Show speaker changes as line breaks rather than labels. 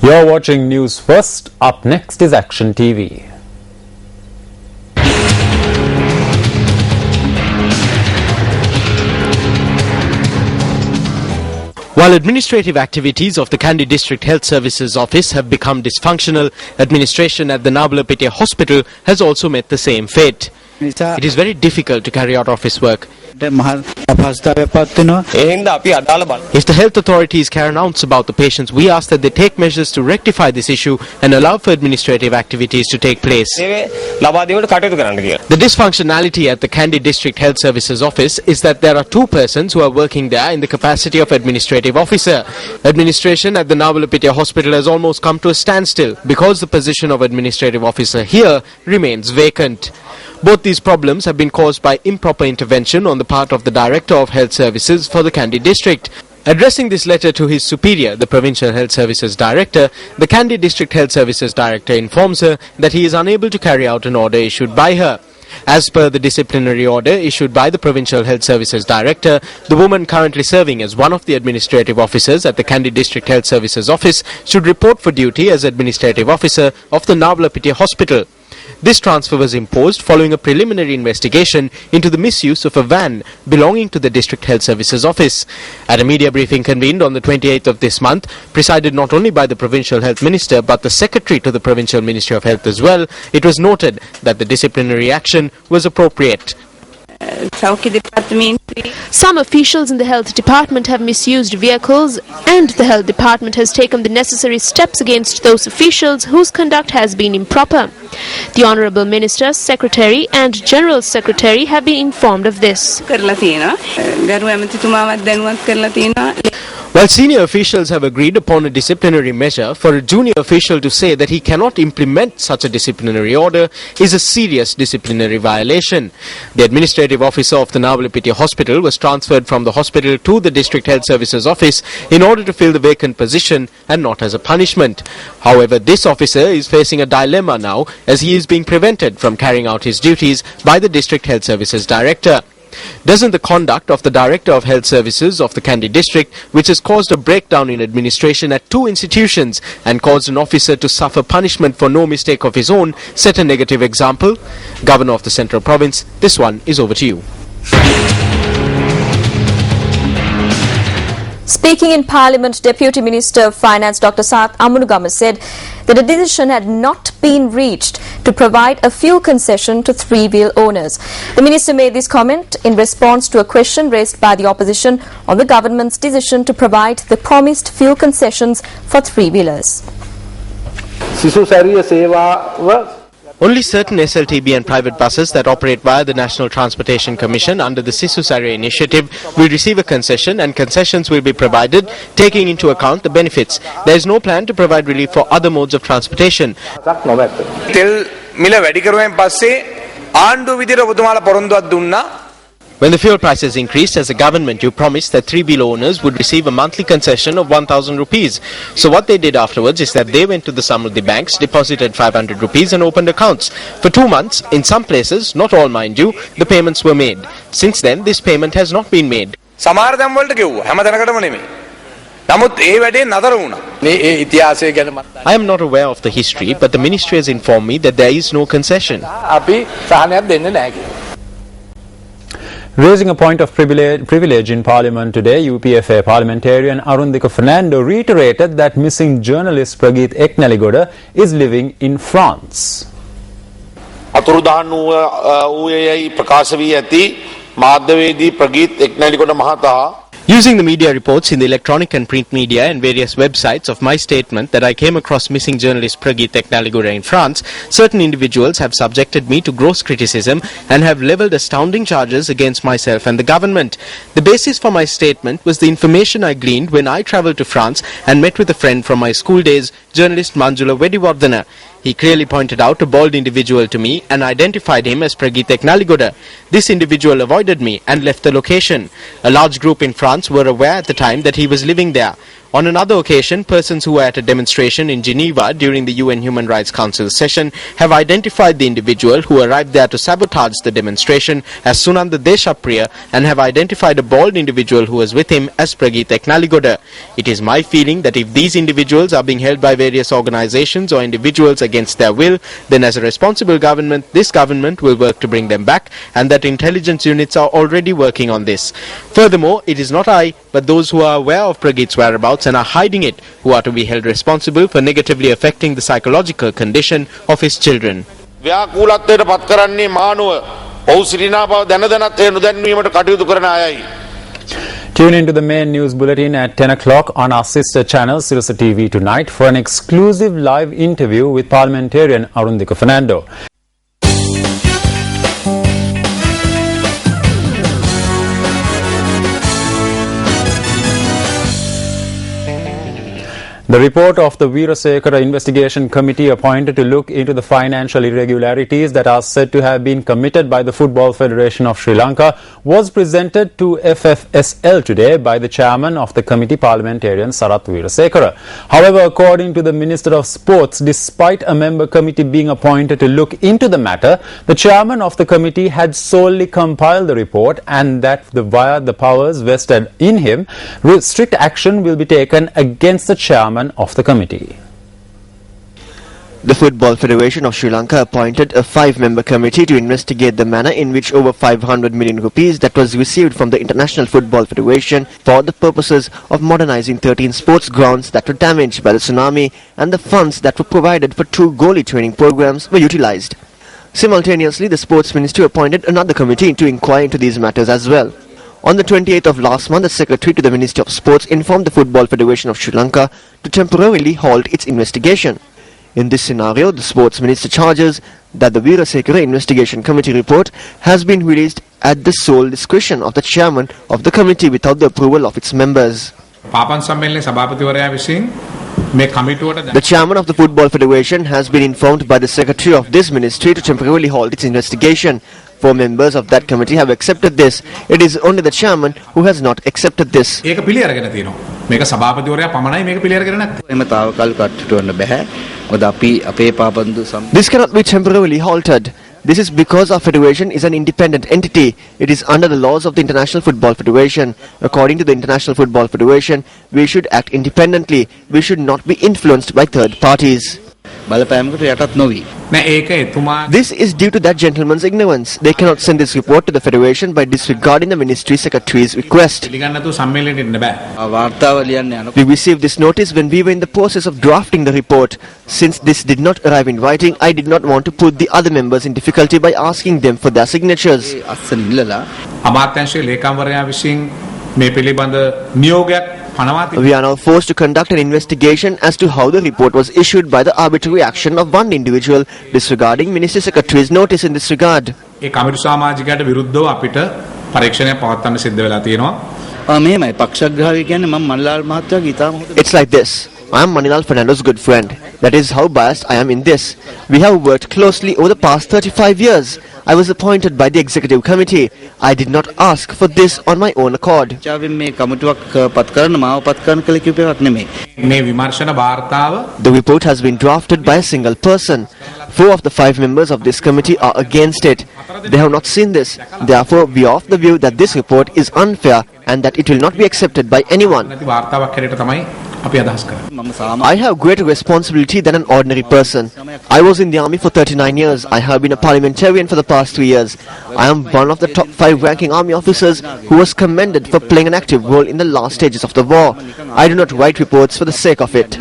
You're watching News First. Up next is Action TV.
While administrative activities of the Kandy District Health Services Office have become dysfunctional, administration at the Nabalapitiya Hospital has also met the same fate. It is very difficult to carry out office work. If the health authorities care an ounce about the patients, we ask that they take measures to rectify this issue and allow for administrative activities to take place. The dysfunctionality at the Kandy District Health Services Office is that there are two persons who are working there in the capacity of administrative officer. Administration at the Nabalapitiya Hospital has almost come to a standstill because the position of administrative officer here remains vacant. Both these problems have been caused by improper intervention on the part of the Director of Health Services for the Kandy District. Addressing this letter to his superior, the Provincial Health Services Director, the Kandy District Health Services Director informs her that he is unable to carry out an order issued by her. As per the disciplinary order issued by the Provincial Health Services Director, the woman currently serving as one of the administrative officers at the Kandy District Health Services Office should report for duty as administrative officer of the Nabalapitiya Hospital. This transfer was imposed following a preliminary investigation into the misuse of a van belonging to the District Health Services Office. At a media briefing convened on the 28th of this month, presided not only by the Provincial Health Minister but the Secretary to the Provincial Ministry of Health as well, it was noted that the disciplinary action was appropriate.
Some officials in the health department have misused vehicles, and the health department has taken the necessary steps against those officials whose conduct has been improper. The Honourable Minister, Secretary and General Secretary have been informed of this.
While senior officials have agreed upon a disciplinary measure, for a junior official to say that he cannot implement such a disciplinary order is a serious disciplinary violation. The administrative officer of the Nabalapitiya Hospital was transferred from the hospital to the District Health Services Office in order to fill the vacant position and not as a punishment. However, this officer is facing a dilemma now as he is being prevented from carrying out his duties by the District Health Services Director. Doesn't the conduct of the Director of Health Services of the Kandy District, which has caused a breakdown in administration at two institutions and caused an officer to suffer punishment for no mistake of his own, set a negative example? Governor of the Central Province, this one is over to you.
Speaking in Parliament, Deputy Minister of Finance Dr. Sath Amunugama said that a decision had not been reached to provide a fuel concession to three-wheel owners. The minister made this comment in response to a question raised by the opposition on the government's decision to provide the promised fuel concessions for three-wheelers.
Only certain SLTB and private buses that operate via the National Transportation Commission under the Sisu Sarya initiative will receive a concession, and concessions will be provided taking into account the benefits. There is no plan to provide relief for other modes of transportation. When the fuel prices increased as a government, you promised that three-wheel owners would receive a monthly concession of 1,000 rupees. So what they did afterwards is that they went to the Samruddhi banks, deposited 500 rupees and opened accounts. For 2 months, in some places, not all mind you, the payments were made. Since then, this payment has not been made. I am not aware of the history, but the ministry has informed me that there is no concession.
Raising a point of privilege in Parliament today, UPFA parliamentarian Arundika Fernando reiterated that missing journalist Prageeth Ekneligoda is living in France.
Using the media reports in the electronic and print media and various websites of my statement that I came across missing journalist Prageeth Ekneligoda in France, certain individuals have subjected me to gross criticism and have levelled astounding charges against myself and the government. The basis for my statement was the information I gleaned when I travelled to France and met with a friend from my school days, journalist Manjula Wedivardhana. He clearly pointed out a bald individual to me and identified him as Prageeth Ekneligoda. This individual avoided me and left the location. A large group in France were aware at the time that he was living there. On another occasion, persons who were at a demonstration in Geneva during the UN Human Rights Council session have identified the individual who arrived there to sabotage the demonstration as Sunanda Deshapriya and have identified a bald individual who was with him as Pragit Eknaligoda. It is my feeling that if these individuals are being held by various organizations or individuals against their will, then as a responsible government, this government will work to bring them back, and that intelligence units are already working on this. Furthermore, it is not I, but those who are aware of Pragit's whereabouts and are hiding it, who are to be held responsible for negatively affecting the psychological condition of his children.
ව්‍යාකූලත්වයට පත් කරන්නේ මානුව ඔහු සිටිනා බව දැන දැනත් ඒ නොදැන්වීමට කටයුතු කරන අයයි.
Tune into the main news bulletin at 10 o'clock on our sister channel Sirasa TV tonight for an exclusive live interview with parliamentarian Arundhika Fernando. The report of the Veerasekara Investigation Committee appointed to look into the financial irregularities that are said to have been committed by the Football Federation of Sri Lanka was presented to FFSL today by the chairman of the committee, parliamentarian Sarath Veerasekara. However, according to the Minister of Sports, despite a member committee being appointed to look into the matter, the chairman of the committee had solely compiled the report, and that via the powers vested in him, strict action will be taken against the chairman of the committee.
The Football Federation of Sri Lanka appointed a 5-member committee to investigate the manner in which over 500 million rupees that was received from the International Football Federation for the purposes of modernizing 13 sports grounds that were damaged by the tsunami, and the funds that were provided for 2 goalie training programs were utilized. Simultaneously, the Sports Ministry appointed another committee to inquire into these matters as well. On the 28th of last month, the Secretary to the Ministry of Sports informed the Football Federation of Sri Lanka to temporarily halt its investigation. In this scenario, the Sports Minister charges that the Veerasekara Investigation Committee report has been released at the sole discretion of the chairman of the committee without the approval of its members. The chairman of the Football Federation has been informed by the Secretary of this ministry to temporarily halt its investigation. 4 members of that committee have accepted this. It is only the chairman who has not accepted this. This cannot be temporarily halted. This is because our federation is an independent entity. It is under the laws of the International Football Federation. According to the International Football Federation, we should act independently. We should not be influenced by third parties. This is due to that gentleman's ignorance. They cannot send this report to the Federation by disregarding the Ministry Secretary's request. We received this notice when we were in the process of drafting the report. Since this did not arrive in writing, I did not want to put the other members in difficulty by asking them for their signatures. We are now forced to conduct an investigation as to how the report was issued by the arbitrary action of one individual, disregarding Ministry Secretary's notice in this regard. It's like this. I am Manilal Fernando's good friend. That is how biased I am in this. We have worked closely over the past 35 years. I was appointed by the executive committee. I did not ask for this on my own accord. The report has been drafted by a single person. 4 of the 5 members of this committee are against it. They have not seen this. Therefore, we are of the view that this report is unfair and that it will not be accepted by anyone. I have greater responsibility than an ordinary person. I was in the army for 39 years. I have been a parliamentarian for the past 3 years. I am one of the top 5 ranking army officers who was commended for playing an active role in the last stages of the war. I do not write reports for the sake of it.